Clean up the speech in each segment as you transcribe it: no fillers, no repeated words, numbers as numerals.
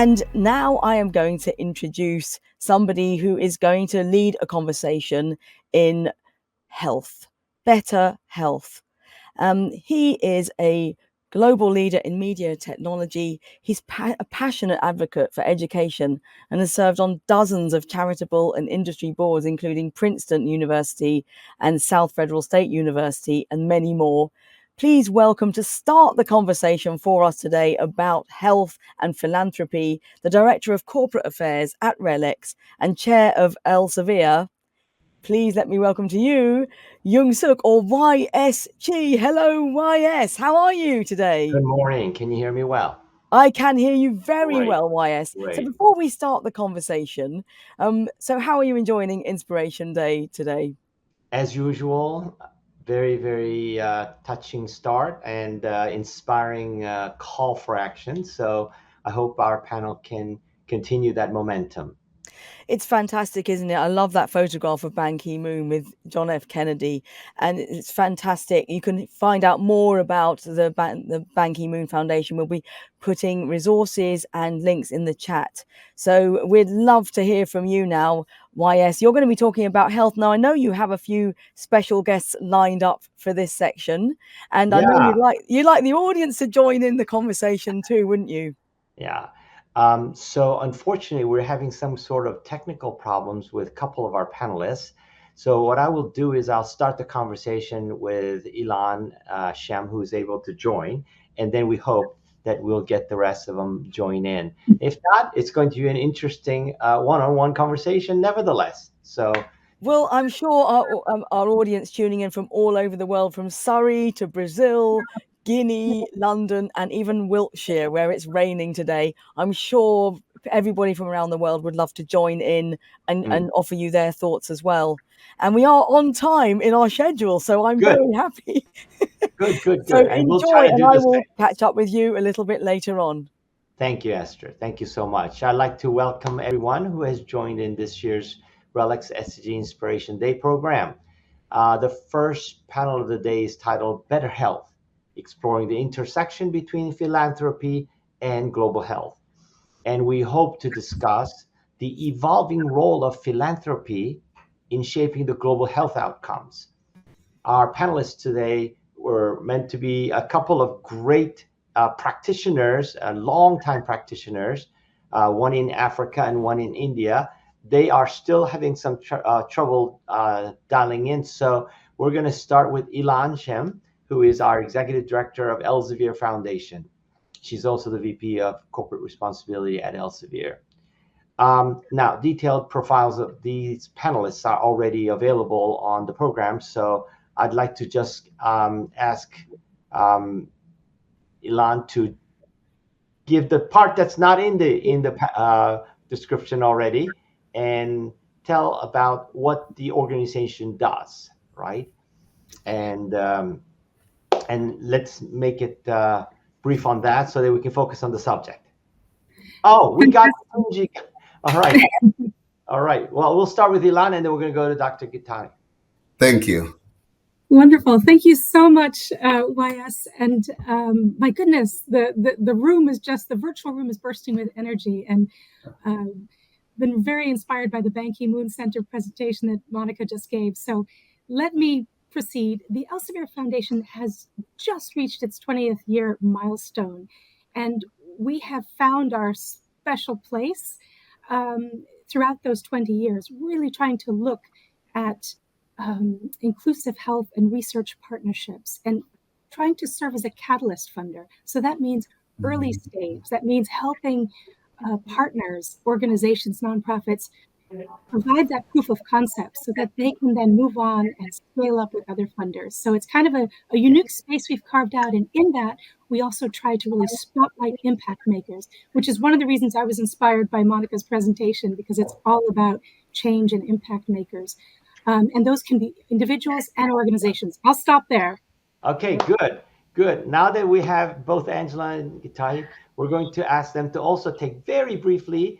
And now I am going to introduce somebody who is going to lead a conversation in health, better health. He is a global leader in media technology. He's a passionate advocate for education and has served on dozens of charitable and industry boards, including Princeton University and South Federal State University, and many more. Please welcome, to start the conversation for us today about health and philanthropy, the Director of Corporate Affairs at RELX and Chair of Elsevier. Please let me welcome to you, Youngsuk YS Chi. Hello, YS. How are you today? Good morning. Can you hear me well? I can hear you very Great. well, YS. Great. So before we start the conversation, so how are you enjoying Inspiration Day today? As usual, very, very touching start and inspiring call for action. So I hope our panel can continue that momentum. It's fantastic, isn't it? I love that photograph of Ban Ki-moon with John F. Kennedy, and it's fantastic. You can find out more about the Ban Ki-moon Foundation. We'll be putting resources and links in the chat. So we'd love to hear from you now, YS. You're going to be talking about health. Now, I know you have a few special guests lined up for this section, and I know you'd like the audience to join in the conversation too, wouldn't you? Yeah. So unfortunately, we're having some sort of technical problems with a couple of our panelists. So what I will do is I'll start the conversation with Ylann Schemm, who is able to join, and then we hope that we'll get the rest of them join in. If not, it's going to be an interesting one-on-one conversation nevertheless. So. Well, I'm sure our audience tuning in from all over the world, from Surrey to Brazil, Guinea, London, and even Wiltshire, where it's raining today. I'm sure everybody from around the world would love to join in and offer you their thoughts as well. And we are on time in our schedule, so I'm very happy. Good. So And enjoy, we'll try to and do I the will same. catch up with you a little bit later on. Thank you, Esther. Thank you so much. I'd like to welcome everyone who has joined in this year's RELX SDG Inspiration Day program. The first panel of the day is titled Better Health, exploring the intersection between philanthropy and global health. And we hope to discuss the evolving role of philanthropy in shaping the global health outcomes. Our panelists today were meant to be a couple of great practitioners, long-time practitioners, one in Africa and one in India. They are still having some trouble dialing in. So we're going to start with Ylann Schemm, who is our Executive Director of Elsevier Foundation. She's also the VP of Corporate Responsibility at Elsevier. Now, detailed profiles of these panelists are already available on the program. So I'd like to just ask Ylann to give the part that's not in the description already and tell about what the organization does, right? And let's make it brief on that so that we can focus on the subject. Oh, we got Githinji. All right. All right. Well, we'll start with Ylann, and then we're going to go to Dr. Gitahi. Thank you. Wonderful. Thank you so much, YS. And my goodness, the room is just, the virtual room is bursting with energy, and been very inspired by the Ban Ki-moon Center presentation that Monica just gave. So let me proceed. The Elsevier Foundation has just reached its 20th year milestone, and we have found our special place throughout those 20 years, really trying to look at inclusive health and research partnerships and trying to serve as a catalyst funder. So that means early stage. That means helping partners, organizations, nonprofits provide that proof of concept so that they can then move on and scale up with other funders. So it's kind of a unique space we've carved out. And in that, we also try to really spotlight impact makers, which is one of the reasons I was inspired by Monica's presentation, because it's all about change and impact makers. And those can be individuals and organizations. I'll stop there. Okay, good. Now that we have both Angela and Gitahi, we're going to ask them to also take very briefly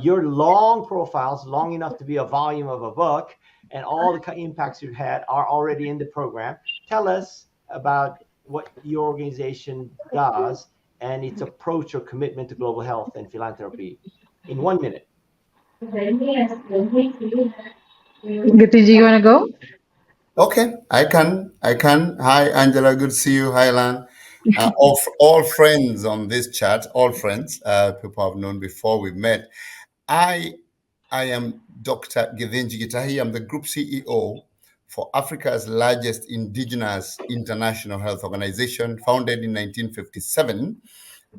your long profiles, long enough to be a volume of a book, and all the impacts you've had are already in the program. Tell us about what your organization does and its approach or commitment to global health and philanthropy in 1 minute. Githinji, you want to go? Okay, I can. Hi, Angela. Good to see you. Hi, Ylann. All friends on this chat, all friends, people I've known before we met. I am Dr. Githinji Gitahi. I'm the Group CEO for Africa's largest indigenous international health organization, founded in 1957,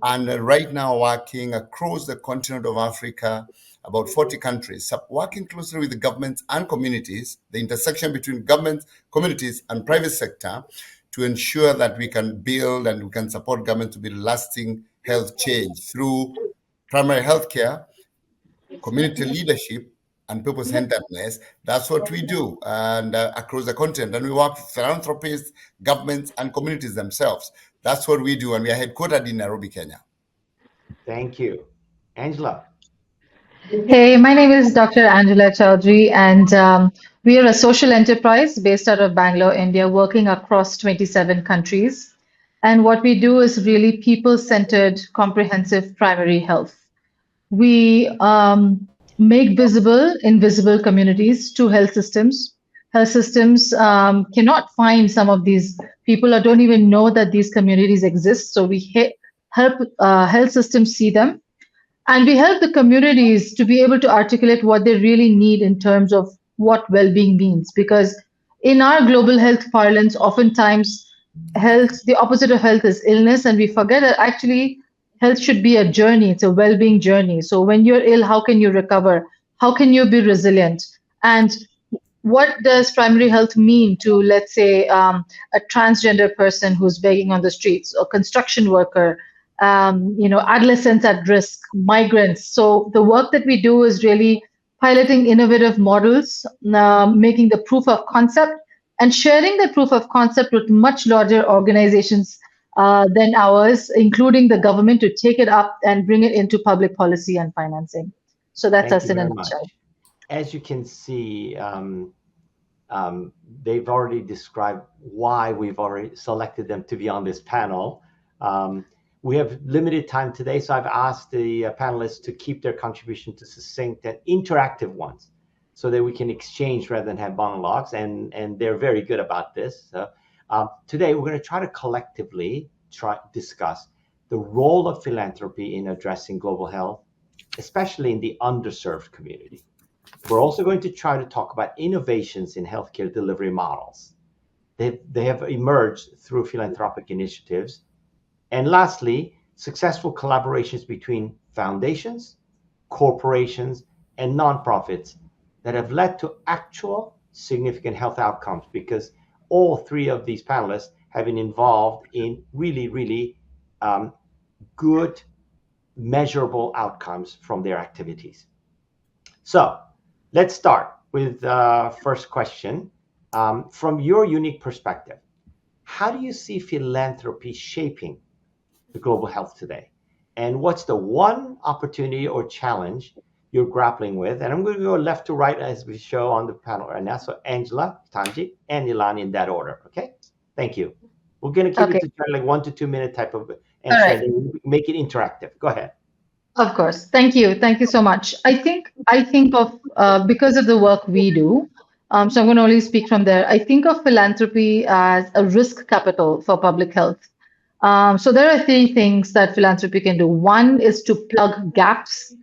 and right now working across the continent of Africa, about 40 countries, working closely with the governments and communities, the intersection between governments, communities, and private sector, to ensure that we can build and we can support government to build lasting health change through primary healthcare, community leadership, and people-centeredness. That's what we do, and across the continent. And we work with philanthropists, governments, and communities themselves. That's what we do, and we are headquartered in Nairobi, Kenya. Thank you. Angela. Hey, my name is Dr. Angela Chaudhuri, and we are a social enterprise based out of Bangalore, India, working across 27 countries. And what we do is really people-centered, comprehensive primary health. We make visible invisible communities to health systems. Health systems cannot find some of these people or don't even know that these communities exist. So we help health systems see them. And we help the communities to be able to articulate what they really need in terms of what well-being means. Because in our global health parlance, oftentimes the opposite of health is illness, and we forget that actually health should be a journey. It's a well-being journey. So when you're ill, how can you recover? How can you be resilient? And what does primary health mean to, let's say, a transgender person who's begging on the streets, a construction worker, adolescents at risk, migrants? So the work that we do is really piloting innovative models, making the proof of concept, and sharing the proof of concept with much larger organizations than ours, including the government, to take it up and bring it into public policy and financing. So that's us in a nutshell. As you can see, they've already described why we've already selected them to be on this panel. We have limited time today, so I've asked the panelists to keep their contribution to succinct and interactive ones, so that we can exchange rather than have monologues, and they're very good about this. Today, we're going to try to collectively discuss the role of philanthropy in addressing global health, especially in the underserved community. We're also going to try to talk about innovations in healthcare delivery models. They have emerged through philanthropic initiatives. And lastly, successful collaborations between foundations, corporations, and nonprofits that have led to actual significant health outcomes, because all three of these panelists have been involved in really, really good, measurable outcomes from their activities. So let's start with the first question. From your unique perspective, how do you see philanthropy shaping the global health today? And what's the one opportunity or challenge you're grappling with? And I'm going to go left to right as we show on the panel right now. So Angela, Githinji, and Ylann in that order. Okay, thank you. We're going to keep it to like 1 to 2 minute type of answer, right, and make it interactive. Go ahead. Of course. Thank you so much. I think of because of the work we do, so I'm going to only speak from there. I think of philanthropy as a risk capital for public health. So there are three things that philanthropy can do. One is to plug gaps.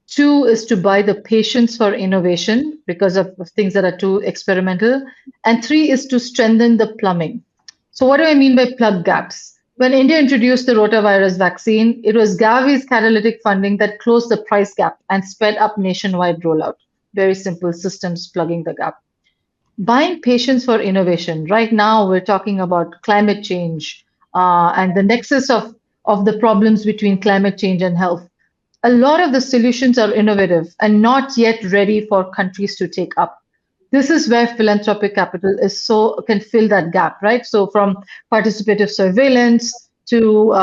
Two is to buy the patience for innovation because of things that are too experimental. And three is to strengthen the plumbing. So what do I mean by plug gaps? When India introduced the rotavirus vaccine, it was Gavi's catalytic funding that closed the price gap and sped up nationwide rollout. Very simple systems plugging the gap. Buying patience for innovation. Right now, we're talking about climate change and the nexus of the problems between climate change and health. A lot of the solutions are innovative and not yet ready for countries to take up. This is where philanthropic capital can fill that gap, right? So from participative surveillance to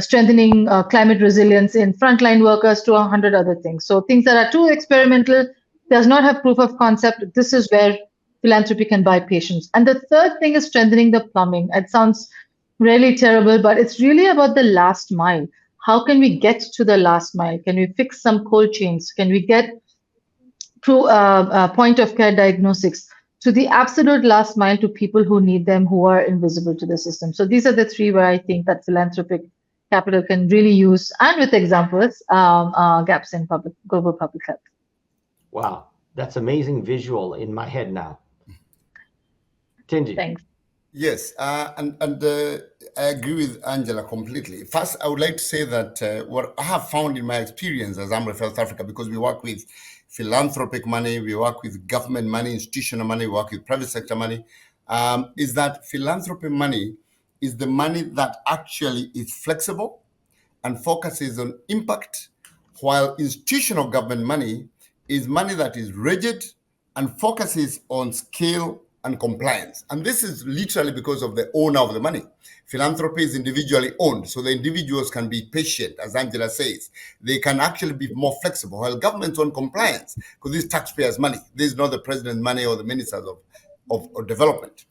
strengthening climate resilience in frontline workers to 100 other things. So things that are too experimental, does not have proof of concept, this is where philanthropy can buy patience. And the third thing is strengthening the plumbing. It sounds Really terrible, but it's really about the last mile. How can we get to the last mile? Can we fix some cold chains? Can we get through point of care diagnostics to the absolute last mile to people who need them, who are invisible to the system? So these are the three where I think that philanthropic capital can really use, and with examples, gaps in global public health. Wow, that's amazing visual in my head now. Tinji. Thanks. Yes, and I agree with Angela completely. First, I would like to say that what I have found in my experience as Amref South Africa, because we work with philanthropic money, we work with government money, institutional money, we work with private sector money, is that philanthropy money is the money that actually is flexible and focuses on impact, while institutional government money is money that is rigid and focuses on scale and compliance. And this is literally because of the owner of the money. Philanthropy is individually owned, so the individuals can be patient, as Angela says. They can actually be more flexible, while governments own compliance, because this is taxpayers' money. This is not the president's money or the ministers of development.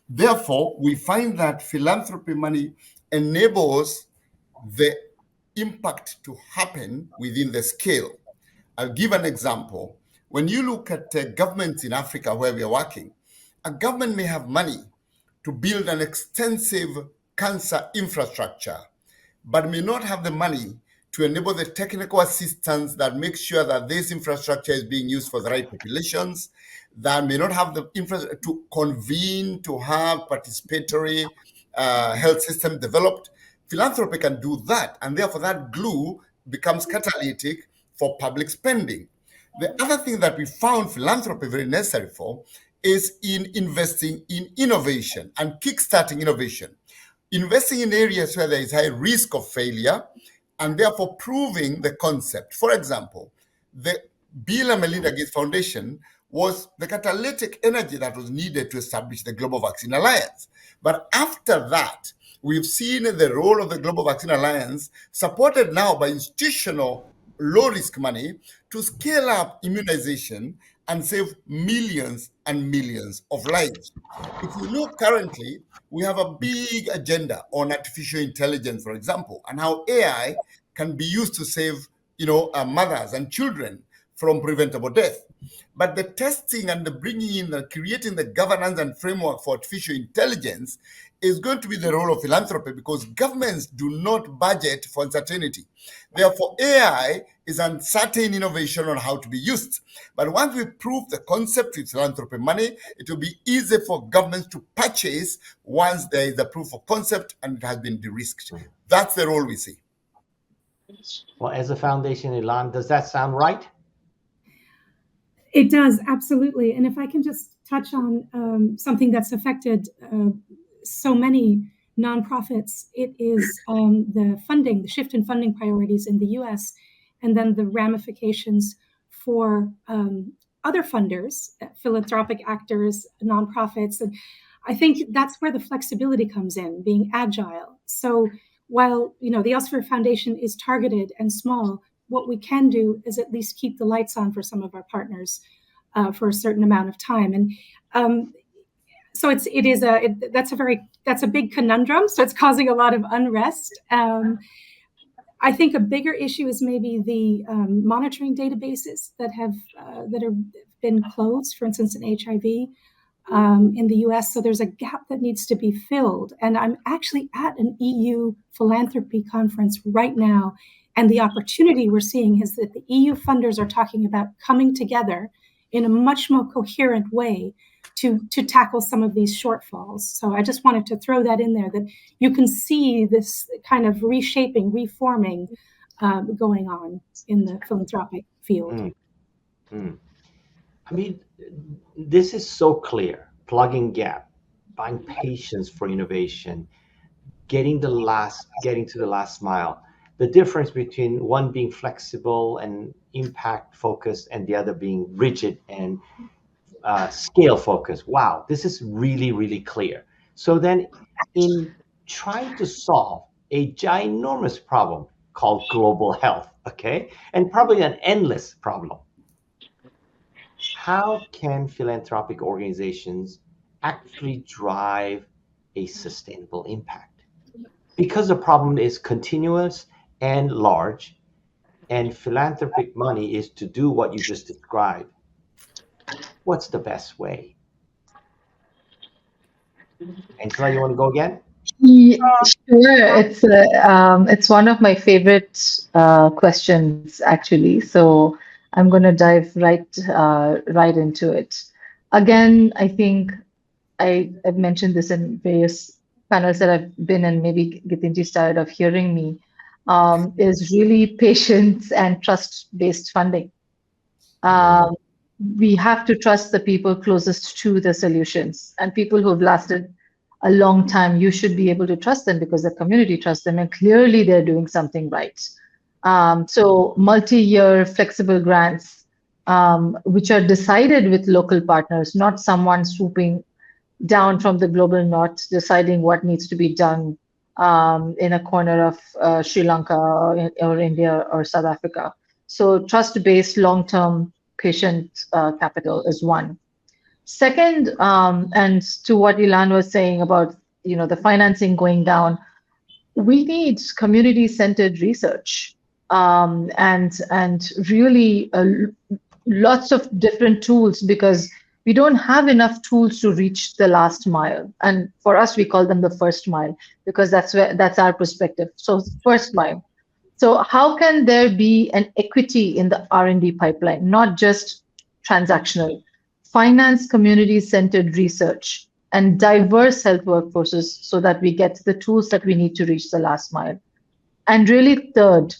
Therefore, we find that philanthropy money enables the impact to happen within the scale. I'll give an example. When you look at governments in Africa where we are working, a government may have money to build an extensive cancer infrastructure, but may not have the money to enable the technical assistance that makes sure that this infrastructure is being used for the right populations, that may not have the infrastructure to convene, to have participatory health system developed. Philanthropy can do that, and therefore that glue becomes catalytic for public spending. The other thing that we found philanthropy very necessary for is in investing in innovation and kickstarting innovation, investing in areas where there is high risk of failure, and therefore proving the concept. For example, the Bill and Melinda Gates Foundation was the catalytic energy that was needed to establish the Global Vaccine Alliance. But after that, we've seen the role of the Global Vaccine Alliance, supported now by institutional low-risk money, to scale up immunization and save millions and millions of lives. If you look currently, we have a big agenda on artificial intelligence, for example, and how AI can be used to save, mothers and children from preventable death. But the testing and the bringing in and creating the governance and framework for artificial intelligence is going to be the role of philanthropy, because governments do not budget for uncertainty. Therefore, AI is uncertain innovation on how to be used. But once we prove the concept with philanthropy money, it will be easy for governments to purchase once there is a proof of concept and it has been de-risked. That's the role we see. Well, as a foundation, Ylann, does that sound right? It does, absolutely. And if I can just touch on something that's affected so many nonprofits, it is the shift in funding priorities in the US, and then the ramifications for other funders, philanthropic actors, nonprofits. And I think that's where the flexibility comes in, being agile. So while the Elsevier Foundation is targeted and small, what we can do is at least keep the lights on for some of our partners for a certain amount of time. And so that's a big conundrum. So it's causing a lot of unrest. I think a bigger issue is maybe the monitoring databases that have been closed, for instance, in HIV in the US. So there's a gap that needs to be filled. And I'm actually at an EU philanthropy conference right now. And the opportunity we're seeing is that the EU funders are talking about coming together in a much more coherent way to tackle some of these shortfalls. So I just wanted to throw that in there, that you can see this kind of reshaping, reforming going on in the philanthropic field. I mean, this is so clear. Plugging gap, buying patience for innovation, getting to the last mile. The difference between one being flexible and impact focused and the other being rigid and scale focused. Wow, this is really, really clear. So then in trying to solve a ginormous problem called global health, okay, and probably an endless problem, how can philanthropic organizations actually drive a sustainable impact? because the problem is continuous and large, and philanthropic money is to do what you just described. What's the best way? Angela, you want to go again? Sure. It's one of my favorite questions actually. So I'm going to dive right into it. Again, I think I've mentioned this in various panels that I've been in. Maybe Githinji's tired of hearing me. Is really patience and trust-based funding. Um, we have to trust the people closest to the solutions and people who've lasted a long time. You should be able to trust them because the community trusts them and clearly they're doing something right. So multi-year flexible grants, which are decided with local partners, not someone swooping down from the global north, deciding what needs to be done in a corner of Sri Lanka or India or South Africa. So trust-based long-term patient capital is one. Second, and to what Ylann was saying about the financing going down, we need community-centered research and really lots of different tools because we don't have enough tools to reach the last mile. And for us, we call them the first mile because that's our perspective. So first mile. So how can there be an equity in the R&D pipeline, not just transactional? Finance community-centered research and diverse health workforces so that we get the tools that we need to reach the last mile. And really, third,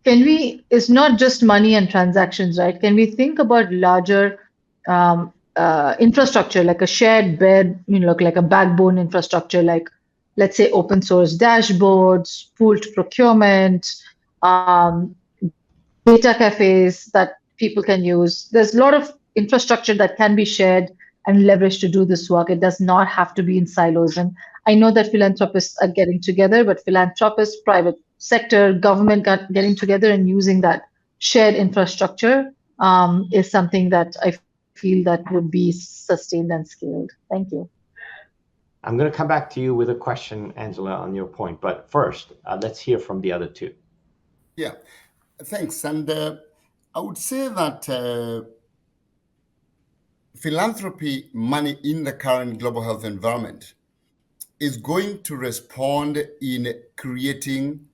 it's not just money and transactions, right? Can we think about larger infrastructure, like a shared bed, like a backbone infrastructure, like let's say open source dashboards, pooled procurement, data cafes that people can use. There's a lot of infrastructure that can be shared and leveraged to do this work. It does not have to be in silos. And I know that philanthropists are getting together, but philanthropists, private sector, government getting together and using that shared infrastructure is something that I feel that would be sustained and scaled. Thank you. I'm going to come back to you with a question, Angela, on your point. But first, let's hear from the other two. Yeah, thanks. And I would say that philanthropy money in the current global health environment is going to respond in creating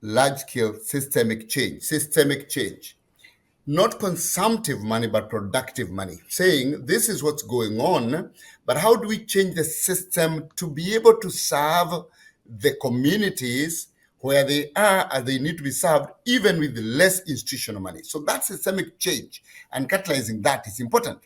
large-scale systemic change. Not consumptive money, but productive money, saying this is what's going on, but how do we change the system to be able to serve the communities where they are as they need to be served, even with less institutional money? So that's systemic change, and catalyzing that is important.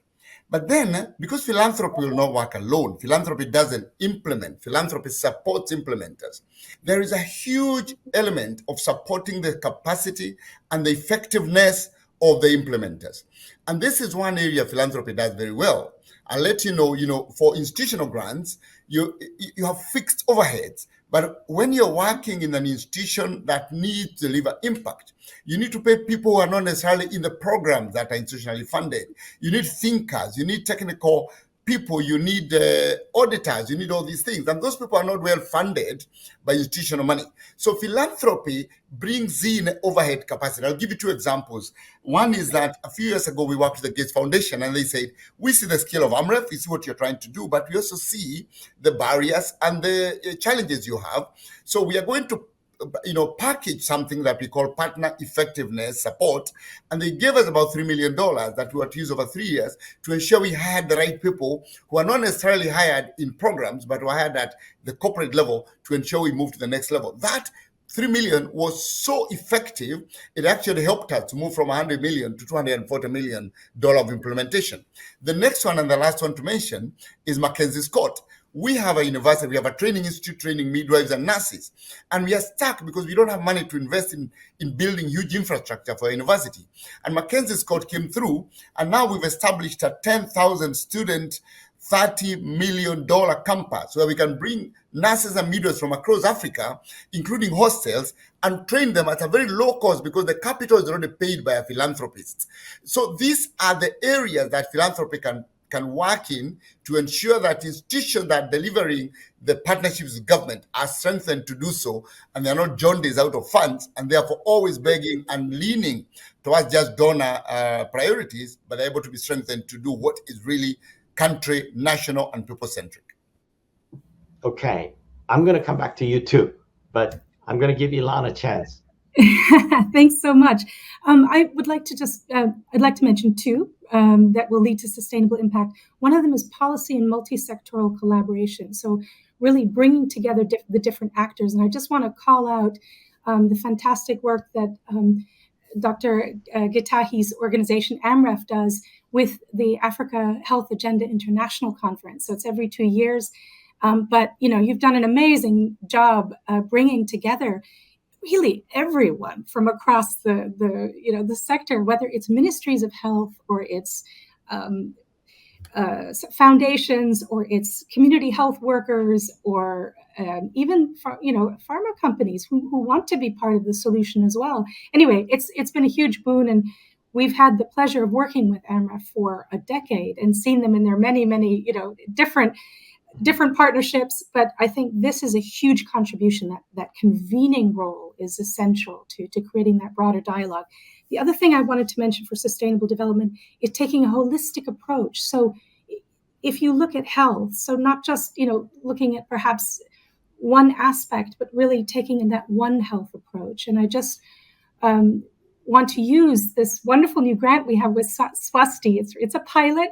But then, because philanthropy will not work alone, philanthropy doesn't implement, philanthropy supports implementers. There is a huge element of supporting the capacity and the effectiveness of the implementers. And this is one area philanthropy does very well. I'll let you know, for institutional grants, you have fixed overheads. But when you're working in an institution that needs to deliver impact, you need to pay people who are not necessarily in the programs that are institutionally funded. You need thinkers, you need technical people, you need auditors, you need all these things. And those people are not well funded by institutional money. So philanthropy brings in overhead capacity. I'll give you two examples. One is that a few years ago, we worked with the Gates Foundation and they said, we see the scale of Amref, we see what you're trying to do, but we also see the barriers and the challenges you have. So we are going to package something that we call partner effectiveness support. And they gave us about $3 million that we were to use over 3 years to ensure we hired the right people who are not necessarily hired in programs, but were hired at the corporate level to ensure we move to the next level. That $3 million was so effective, it actually helped us to move from $100 million to $240 million of implementation. The next one and the last one to mention is Mackenzie Scott. We have a university, we have a training institute training midwives and nurses, and we are stuck because we don't have money to invest in building huge infrastructure for a university. And Mackenzie Scott came through, and now we've established a 10,000 student, $30 million campus where we can bring nurses and midwives from across Africa, including hostels, and train them at a very low cost because the capital is already paid by a philanthropist. So these are the areas that philanthropy can can work in to ensure that institutions that are delivering the partnerships with government are strengthened to do so, and they're not jaundiced out of funds, and therefore always begging and leaning towards just donor priorities, but are able to be strengthened to do what is really country, national, and people-centric. Okay, I'm going to come back to you too, but I'm going to give Ylann a chance. Thanks so much. I would like to I'd like to mention two that will lead to sustainable impact. One of them is policy and multi-sectoral collaboration. So really bringing together the different actors. And I just want to call out the fantastic work that Dr. Gitahi's organization, Amref, does with the Africa Health Agenda International Conference. So it's every 2 years. But, you've done an amazing job bringing together really everyone from across the sector, whether it's ministries of health or it's foundations or it's community health workers or even pharma companies who want to be part of the solution as well. Anyway, it's been a huge boon, and we've had the pleasure of working with Amref for a decade and seen them in their many different partnerships, but I think this is a huge contribution. That convening role is essential to creating that broader dialogue. The other thing I wanted to mention for sustainable development is taking a holistic approach. So if you look at health, so not just looking at perhaps one aspect, but really taking that one health approach. And I just want to use this wonderful new grant we have with Swasti. It's a pilot,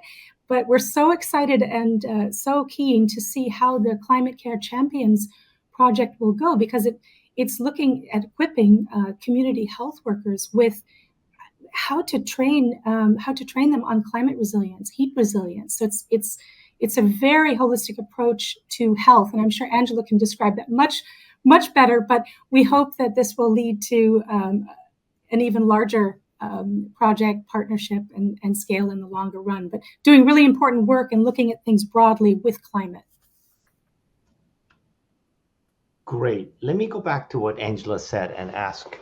but we're so excited and so keen to see how the Climate Care Champions project will go, because it's looking at equipping community health workers with how to train them on climate resilience, heat resilience. So it's a very holistic approach to health, and I'm sure Angela can describe that much better. But we hope that this will lead to an even larger project, partnership, and scale in the longer run, but doing really important work and looking at things broadly with climate. Great. Let me go back to what Angela said and ask,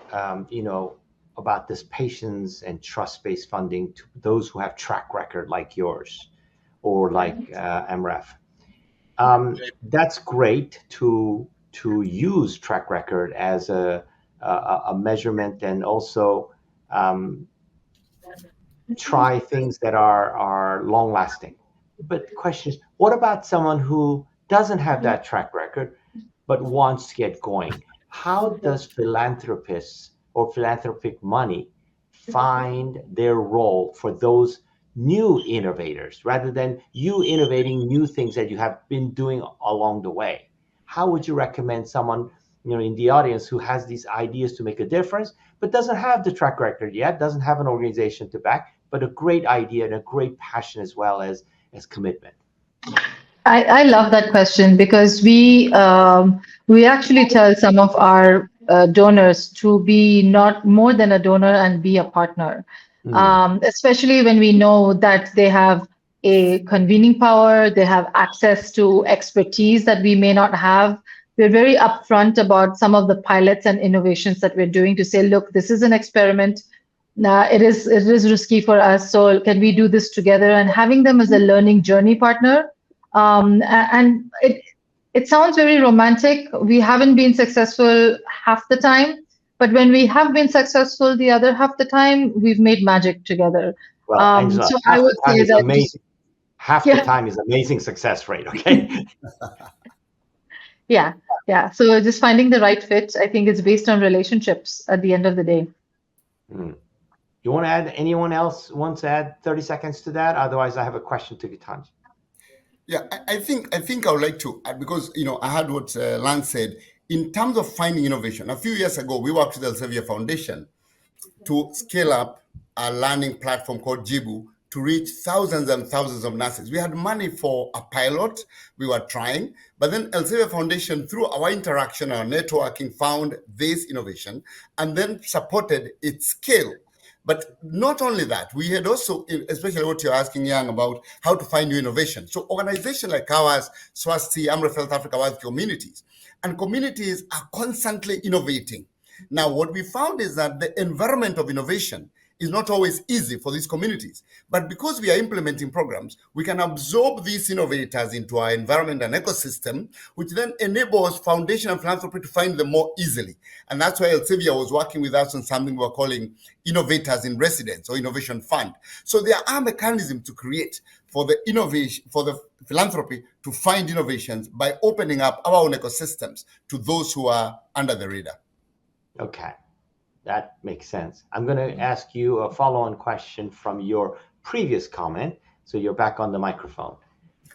about this patience and trust-based funding to those who have track record like yours or like Amref. That's great to use track record as a measurement, and also try things that are long lasting. But the question is, what about someone who doesn't have that track record but wants to get going? How does philanthropists or philanthropic money find their role for those new innovators, rather than you innovating new things that you have been doing along the way? How would you recommend someone in the audience who has these ideas to make a difference, but doesn't have the track record yet, doesn't have an organization to back, but a great idea and a great passion as well as commitment? I love that question, because we actually tell some of our donors to be not more than a donor and be a partner, especially when we know that they have a convening power, they have access to expertise that we may not have. We're very upfront about some of the pilots and innovations that we're doing to say, look, this is an experiment. It is risky for us, so can we do this together? And having them as a learning journey partner. And it sounds very romantic. We haven't been successful half the time, but when we have been successful the other half the time, we've made magic together. Well, Angela, so I would say that amazing. Half the time is amazing success rate. Okay. Yeah. So just finding the right fit, I think it's based on relationships at the end of the day. You want to add? Anyone else wants to add 30 seconds to that? Otherwise, I have a question to Githinji. Yeah, I think I would like to, because I heard what Ylann said in terms of finding innovation. A few years ago, we worked with the Elsevier Foundation to scale up a learning platform called Jibu to reach thousands and thousands of nurses. We had money for a pilot, we were trying, but then Elsevier Foundation, through our interaction, our networking, found this innovation and then supported its scale. But not only that, we had also, especially what you're asking, Young, about how to find new innovation. So organizations like ours, Swasti, Amref Health Africa, work with communities, and communities are constantly innovating. Now, what we found is that the environment of innovation is not always easy for these communities. But because we are implementing programs, we can absorb these innovators into our environment and ecosystem, which then enables foundation and philanthropy to find them more easily. And that's why Elsevier was working with us on something we're calling innovators in residence or innovation fund. So there are mechanisms to create for the innovation, for the philanthropy to find innovations by opening up our own ecosystems to those who are under the radar. Okay, that makes sense. I'm going to ask you a follow-on question from your previous comment. So you're back on the microphone.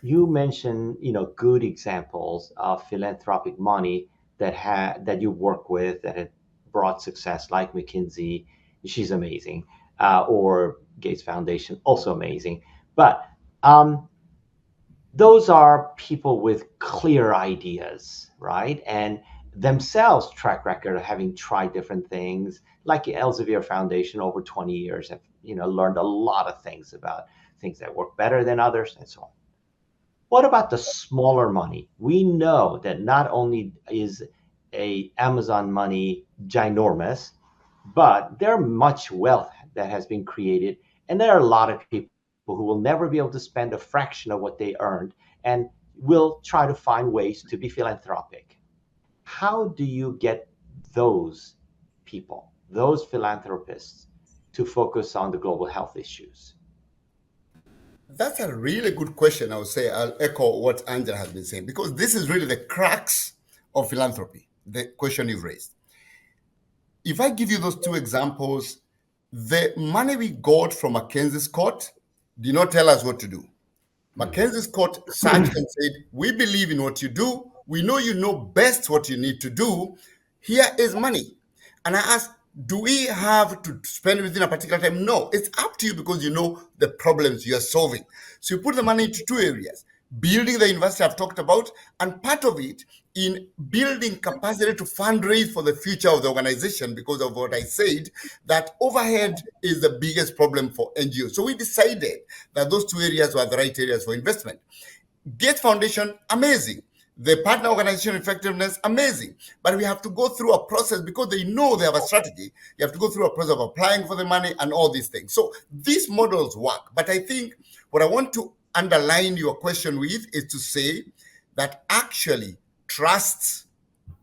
You mentioned, good examples of philanthropic money that you work with that had brought success, like McKinsey, she's amazing, or Gates Foundation, also amazing. But those are people with clear ideas, right? And themselves track record of having tried different things, like the Elsevier Foundation over 20 years have, learned a lot of things about things that work better than others and so on. What about the smaller money? We know that not only is Amazon money ginormous, but there are much wealth that has been created, and there are a lot of people who will never be able to spend a fraction of what they earned and will try to find ways to be philanthropic. How do you get those people, those philanthropists, to focus on the global health issues? That's a really good question. I would say I'll echo what Angela has been saying, because this is really the crux of philanthropy, the question you've raised. If I give you those two examples, the money we got from Mackenzie's court did not tell us what to do. Mackenzie's court searched and said, we believe in what you do. We know you know best what you need to do. Here is money. And I asked, do we have to spend it within a particular time? No, it's up to you, because you know the problems you are solving. So you put the money into two areas: building the university I've talked about, and part of it in building capacity to fundraise for the future of the organization, because of what I said, that overhead is the biggest problem for NGOs. So we decided that those two areas were the right areas for investment. Gates Foundation, amazing. The partner organization effectiveness, amazing. But we have to go through a process, because they know they have a strategy. You have to go through a process of applying for the money and all these things. So these models work. But I think what I want to underline your question with is to say that actually trust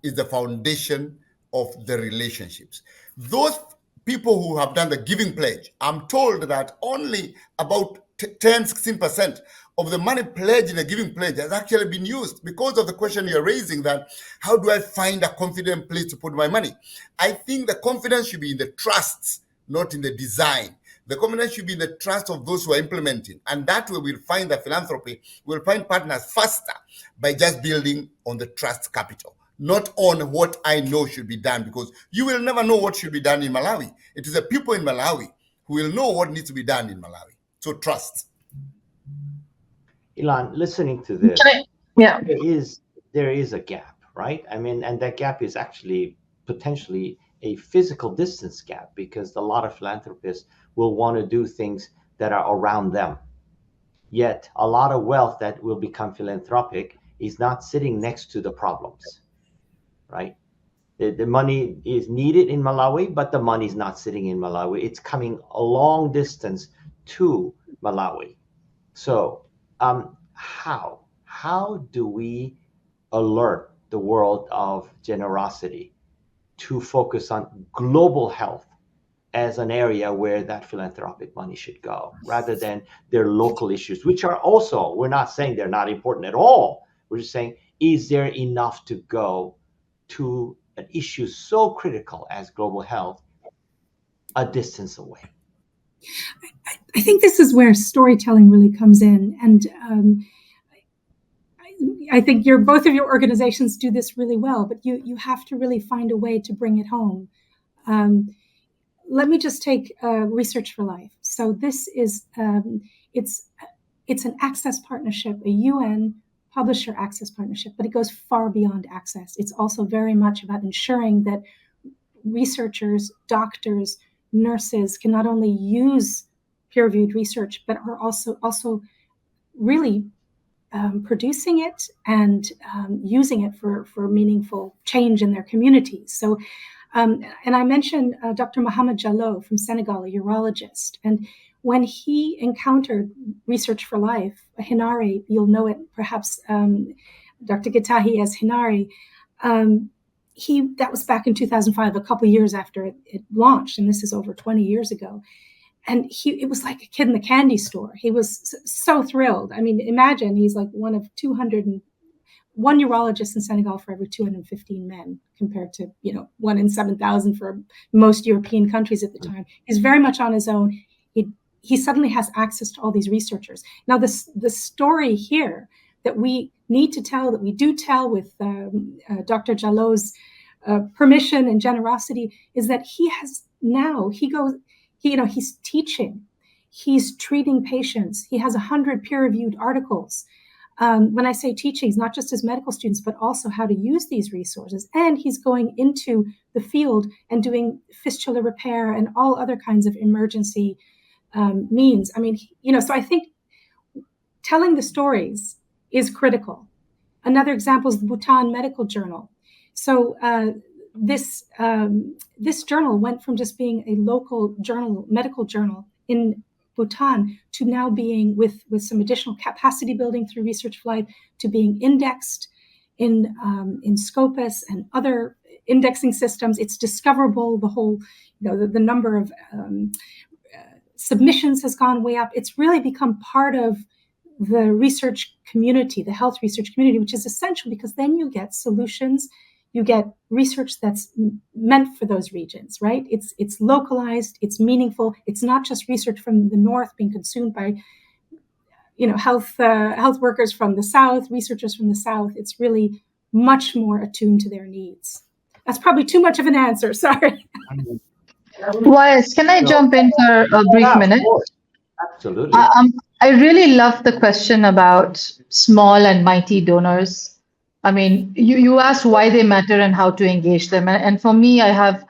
is the foundation of the relationships. Those people who have done the giving pledge, I'm told that only about 10-16% of the money pledged in the giving pledge has actually been used, because of the question you're raising, that how do I find a confident place to put my money? I think the confidence should be in the trusts, not in the design. The confidence should be in the trust of those who are implementing. And that way we'll find that philanthropy will find partners faster by just building on the trust capital, not on what I know should be done, because you will never know what should be done in Malawi. It is the people in Malawi who will know what needs to be done in Malawi. So trust. Ylann, listening to this, there is a gap, right? I mean, and that gap is actually potentially a physical distance gap, because a lot of philanthropists will want to do things that are around them. Yet a lot of wealth that will become philanthropic is not sitting next to the problems, right? The money is needed in Malawi, but the money is not sitting in Malawi. It's coming a long distance to Malawi. So how do we alert the world of generosity to focus on global health as an area where that philanthropic money should go, rather than their local issues, which are also, we're not saying they're not important at all. We're just saying, is there enough to go to an issue so critical as global health a distance away? I think this is where storytelling really comes in. And I think both of your organizations do this really well, but you have to really find a way to bring it home. Let me just take Research for Life. So this is, it's an access partnership, a UN publisher access partnership, but it goes far beyond access. It's also very much about ensuring that researchers, doctors, nurses can not only use peer-reviewed research, but are also really producing it and using it for meaningful change in their communities. So And I mentioned Dr. Mohamed Jallow from Senegal, a urologist. And when he encountered Research for Life, Hinari, you'll know it perhaps, Dr. Gitahi as Hinari, that was back in 2005, a couple years after it launched, and this is over 20 years ago. And it was like a kid in the candy store. He was so thrilled. I mean, imagine he's like one of 201 urologists in Senegal for every 215 men, compared to 1 in 7,000 for most European countries at the time. He's very much on his own. He suddenly has access to all these researchers. Now, the story here that we need to tell, that we do tell with Dr. Jallow's permission and generosity, is that he's teaching, he's treating patients. He has 100 peer-reviewed articles. When I say teaching, it's not just as medical students, but also how to use these resources. And he's going into the field and doing fistula repair and all other kinds of emergency means. I mean, so I think telling the stories is critical. Another example is the Bhutan Medical Journal. So this journal went from just being a local journal, medical journal in Bhutan, to now being, with some additional capacity building through Research for Life, to being indexed in Scopus and other indexing systems. It's discoverable. The whole, the number of submissions has gone way up. It's really become part of the research community, the health research community, which is essential, because then you get solutions, you get research that's meant for those regions, right? It's localized, it's meaningful. It's not just research from the north being consumed by, health workers from the south, researchers from the south. It's really much more attuned to their needs. That's probably too much of an answer. Sorry. YS, can I jump in for a brief minute? Of course. Absolutely. I really love the question about small and mighty donors. I mean, you asked why they matter and how to engage them. And for me, I have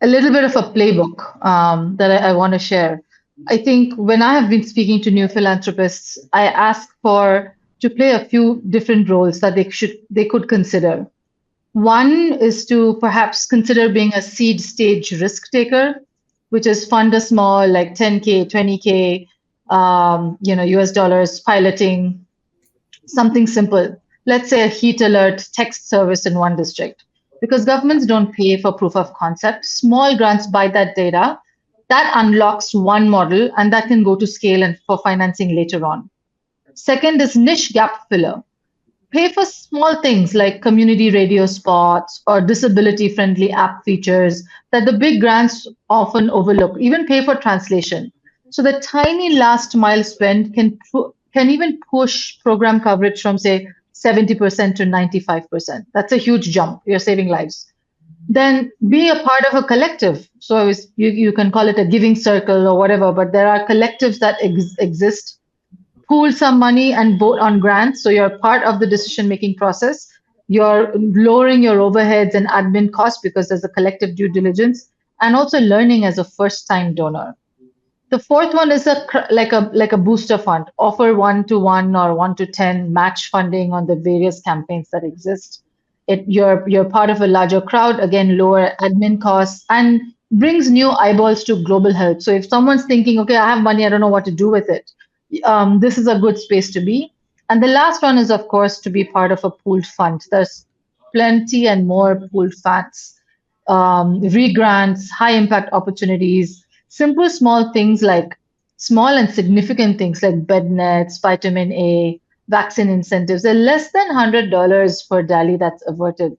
a little bit of a playbook that I want to share. I think when I have been speaking to new philanthropists, I ask to play a few different roles that they could consider. One is to perhaps consider being a seed stage risk taker, which is fund a small, like 10K, 20K, US dollars, piloting something simple. Let's say a heat alert text service in one district. Because governments don't pay for proof of concept, small grants buy that data. That unlocks one model, and that can go to scale and for financing later on. Second is niche gap filler. Pay for small things like community radio spots or disability-friendly app features that the big grants often overlook. Even pay for translation. So the tiny last mile spend can even push program coverage from, say, 70% to 95%. That's a huge jump. You're saving lives. Then be a part of a collective. So you can call it a giving circle or whatever, but there are collectives that exist. Pool some money and vote on grants. So you're part of the decision-making process. You're lowering your overheads and admin costs because there's a collective due diligence, and also learning as a first-time donor. The fourth one is like a booster fund. Offer 1-to-1 or 1-to-10 match funding on the various campaigns that exist. You're part of a larger crowd, again, lower admin costs, and brings new eyeballs to global health. So if someone's thinking, okay, I have money, I don't know what to do with it, this is a good space to be. And the last one is, of course, to be part of a pooled fund. There's plenty and more pooled funds, re-grants, high impact opportunities, simple small things like small and significant things like bed nets, vitamin A, vaccine incentives. They're less than $100 per DALI that's averted.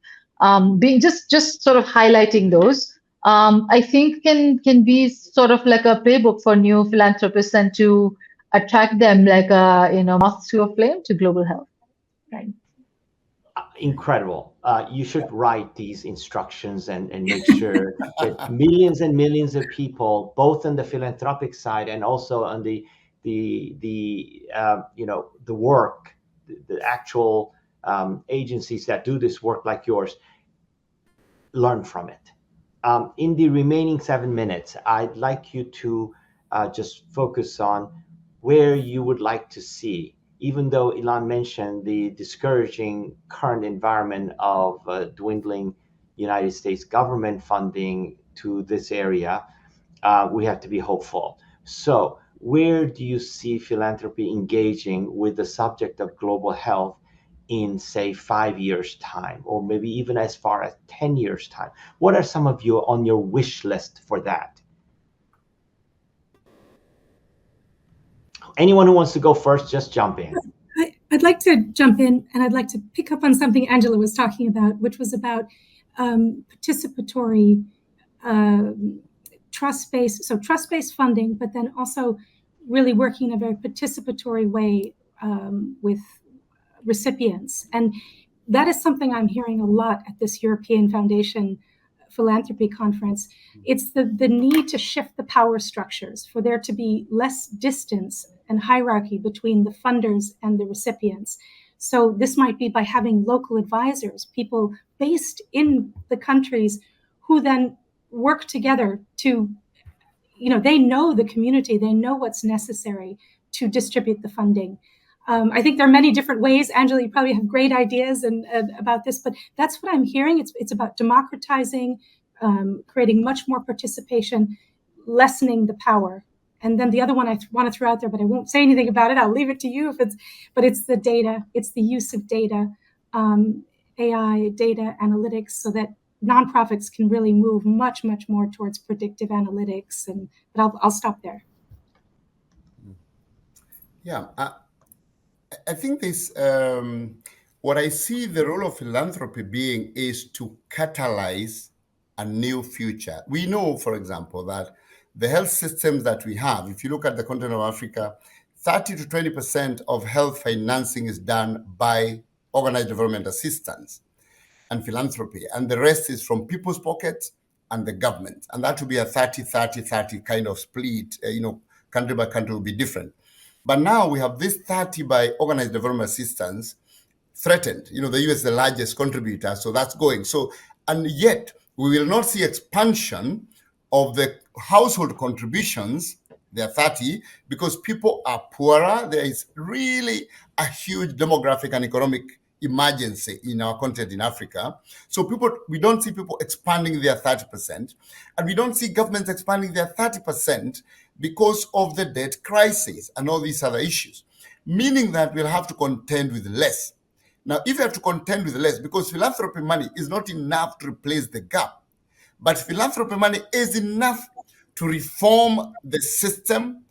Being just sort of highlighting those, I think can be sort of like a playbook for new philanthropists and to attract them like a moth to a flame to global health. Right. Incredible. You should write these instructions and make sure that millions and millions of people, both on the philanthropic side and also on the work, the actual agencies that do this work like yours, learn from it. In the remaining 7 minutes, I'd like you to just focus on where you would like to see, even though Ylann mentioned the discouraging current environment of dwindling United States government funding to this area, we have to be hopeful. So where do you see philanthropy engaging with the subject of global health in, say, 5 years' time, or maybe even as far as 10 years' time? What are some of you on your wish list for that? Anyone who wants to go first, just jump in. I'd like to jump in, and I'd like to pick up on something Angela was talking about, which was about participatory trust-based funding, but then also really working in a very participatory way with recipients. And that is something I'm hearing a lot at this European Foundation philanthropy conference. It's the need to shift the power structures, for there to be less distance and hierarchy between the funders and the recipients. So this might be by having local advisors, people based in the countries who then work together to, they know the community, they know what's necessary to distribute the funding. I think there are many different ways. Angela, you probably have great ideas about this, but that's what I'm hearing. It's about democratizing, creating much more participation, lessening the power. And then the other one I want to throw out there, but I won't say anything about it. I'll leave it to you but it's the data. It's the use of data, AI, data analytics, so that nonprofits can really move much, much more towards predictive analytics. But I'll stop there. Yeah. I think this, what I see the role of philanthropy being is to catalyze a new future. We know, for example, that the health systems that we have, if you look at the continent of Africa, 30 to 20% of health financing is done by organized development assistance and philanthropy, and the rest is from people's pockets and the government. And that will be a 30-30-30 kind of split, country by country will be different. But now we have this 30 by organized development assistance threatened. The US is the largest contributor, so that's going. So, and yet we will not see expansion of the household contributions. They're 30 because people are poorer. There is really a huge demographic and economic emergency in our continent in Africa. So we don't see people expanding their 30%, and we don't see governments expanding their 30% because of the debt crisis and all these other issues, meaning that we'll have to contend with less. Now, if you have to contend with less, because philanthropy money is not enough to replace the gap, but philanthropy money is enough to reform the system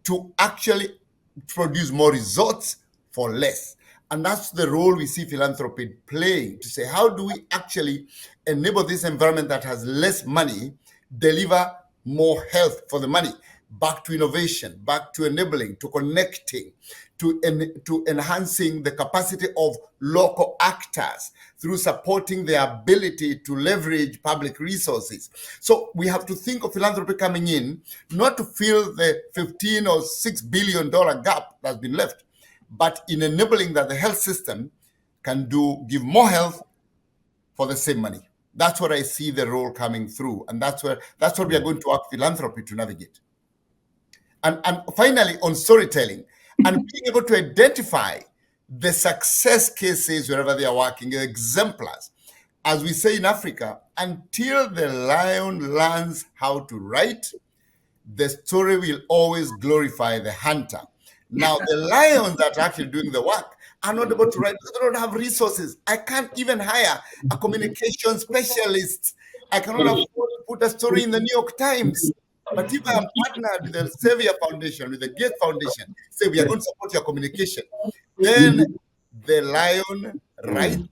to actually produce more results for less. And that's the role we see philanthropy playing, to say, how do we actually enable this environment that has less money, deliver more health for the money, back to innovation, back to enabling, to connecting, to enhancing the capacity of local actors through supporting their ability to leverage public resources. So we have to think of philanthropy coming in, not to fill the $15 or $6 billion gap that's been left, but in enabling that the health system can give more health for the same money. That's what I see the role coming through, and that's what we are going to ask philanthropy to navigate. And finally, on storytelling, and being able to identify the success cases wherever they are working, exemplars. As we say in Africa, until the lion learns how to write, the story will always glorify the hunter. Now, the lions that are actually doing the work are not able to write because they don't have resources. I can't even hire a communication specialist. I cannot afford to put a story in the New York Times. But if I am partnered with the Elsevier Foundation, with the Gates Foundation, say we are going to support your communication, then the lion writes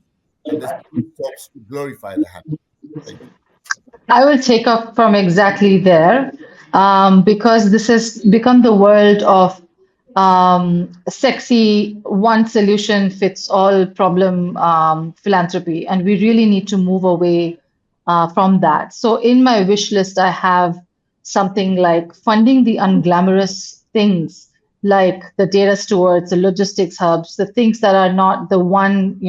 and the story stops to glorify the hunter. Thank you. I will take up from exactly there, because this has become the world of sexy one solution fits all problem philanthropy, and we really need to move away from that. So in my wish list, I have something like funding the unglamorous things, like the data stewards, the logistics hubs, the things that are not the one,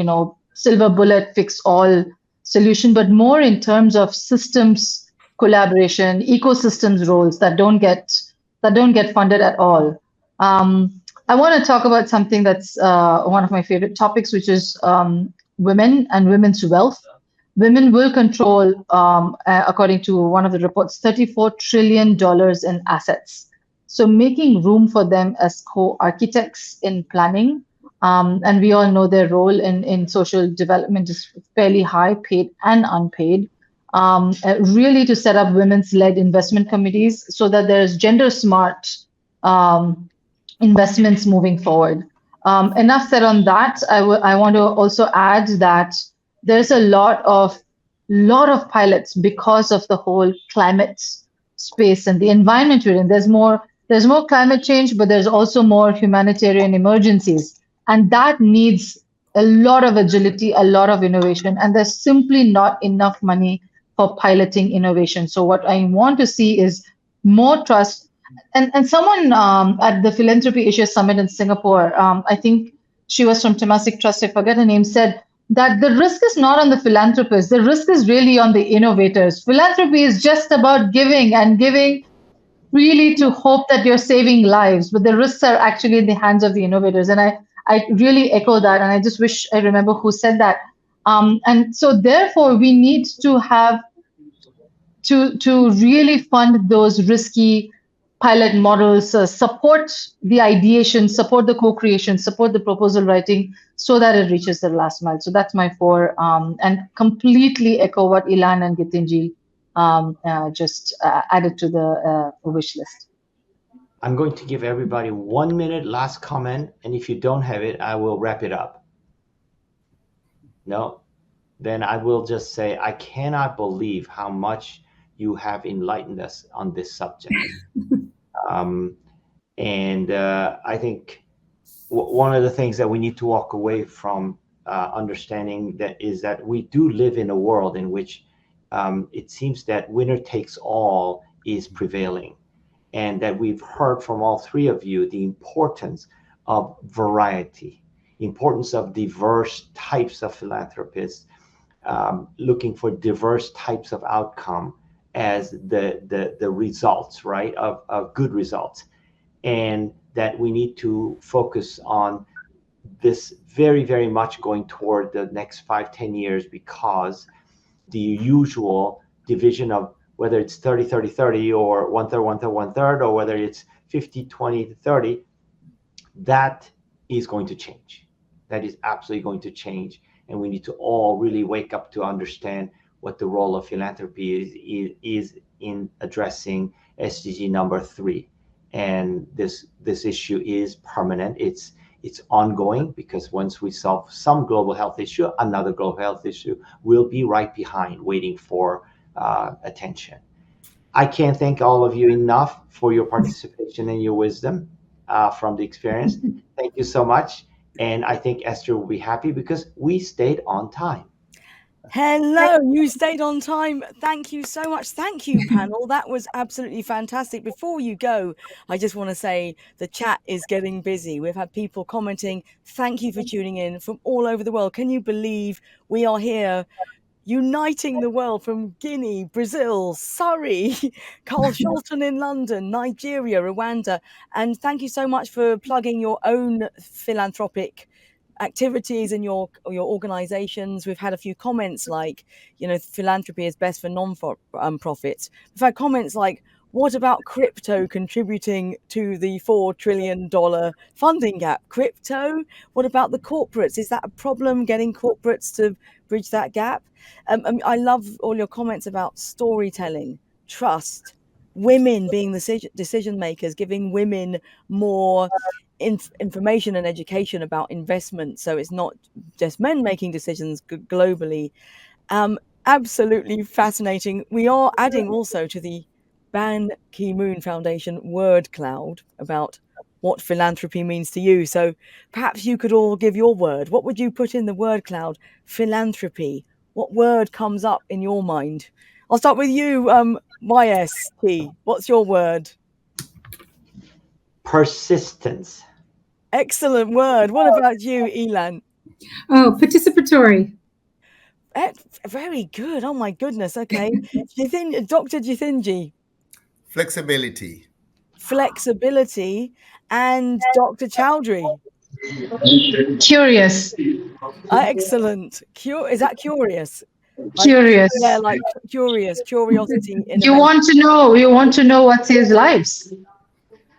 silver bullet fix all solution, but more in terms of systems collaboration, ecosystems roles that don't get funded at all. I want to talk about something that's one of my favorite topics, which is women and women's wealth, women will control, according to one of the reports, $34 trillion in assets. So making room for them as co-architects in planning, and we all know their role in social development is fairly high, paid and unpaid, really to set up women's-led investment committees so that there's gender-smart investments moving forward. Enough said on that. I want to also add that there's a lot of pilots because of the whole climate space and the environment we're in. There's more climate change, but there's also more humanitarian emergencies, and that needs a lot of agility, a lot of innovation, and there's simply not enough money for piloting innovation. So what I want to see is more trust. And someone at the Philanthropy Asia Summit in Singapore, I think she was from Temasek Trust, I forget her name, said that the risk is not on the philanthropists. The risk is really on the innovators. Philanthropy is just about giving and giving really to hope that you're saving lives, but the risks are actually in the hands of the innovators. And I really echo that, and I just wish I remember who said that. And so therefore, we need to have to really fund those risky pilot models, support the ideation, support the co-creation, support the proposal writing so that it reaches the last mile. So that's my 4, and completely echo what Ylann and Githinji just added to the wish list. I'm going to give everybody 1 minute last comment, and if you don't have it, I will wrap it up. No? Then I will just say I cannot believe how much you have enlightened us on this subject. I think one of the things that we need to walk away from understanding that is that we do live in a world in which it seems that winner takes all is prevailing, and that we've heard from all 3 of you the importance of variety, importance of diverse types of philanthropists, looking for diverse types of outcome as the results, right, of good results, and that we need to focus on this very, very much going toward the next 5-10 years, because the usual division of whether it's 30-30-30 or 1/3, 1/3, 1/3, or whether it's 50-20-30, that is going to change. That is absolutely going to change, and we need to all really wake up to understand what the role of philanthropy is in addressing SDG number 3. And this issue is permanent. It's ongoing, because once we solve some global health issue, another global health issue will be right behind, waiting for attention. I can't thank all of you enough for your participation and your wisdom from the experience. Thank you so much. And I think Esther will be happy because we stayed on time. Hello, you stayed on time. Thank you so much. Thank you, panel. That was absolutely fantastic. Before you go, I just want to say the chat is getting busy. We've had people commenting. Thank you for tuning in from all over the world. Can you believe we are here uniting the world from Guinea, Brazil, Surrey, Carl Shulton in London, Nigeria, Rwanda. And thank you so much for plugging your own philanthropic activities and your organizations. We've had a few comments like, philanthropy is best for non-profits. We've had comments like, what about crypto contributing to the $4 trillion funding gap? Crypto? What about the corporates? Is that a problem, getting corporates to bridge that gap? I love all your comments about storytelling, trust, women being the decision makers, giving women more information and education about investment, so it's not just men making decisions globally. Absolutely fascinating. We are adding also to the Ban Ki-moon Foundation word cloud about what philanthropy means to you. So perhaps you could all give your word. What would you put in the word cloud? Philanthropy. What word comes up in your mind? I'll start with you, YS Chi. What's your word? Persistence. Excellent word. What about you, Ylann? Oh, participatory. Very good. Oh my goodness. Okay. Dr. Githinji. Flexibility. Flexibility. And Dr. Chaudhuri. Curious. Excellent. Is that curious? Curious. Yeah, like curiosity. You want to know what saves lives.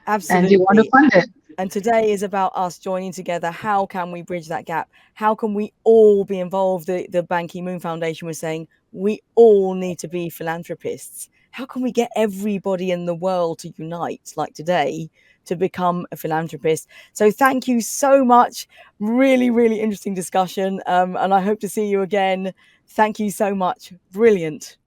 Absolutely. And you want to fund it. And today is about us joining together. How can we bridge that gap? How can we all be involved? The Ban Ki-moon Foundation was saying we all need to be philanthropists. How can we get everybody in the world to unite, like today, to become a philanthropist? So thank you so much. Really, really interesting discussion. And I hope to see you again. Thank you so much. Brilliant.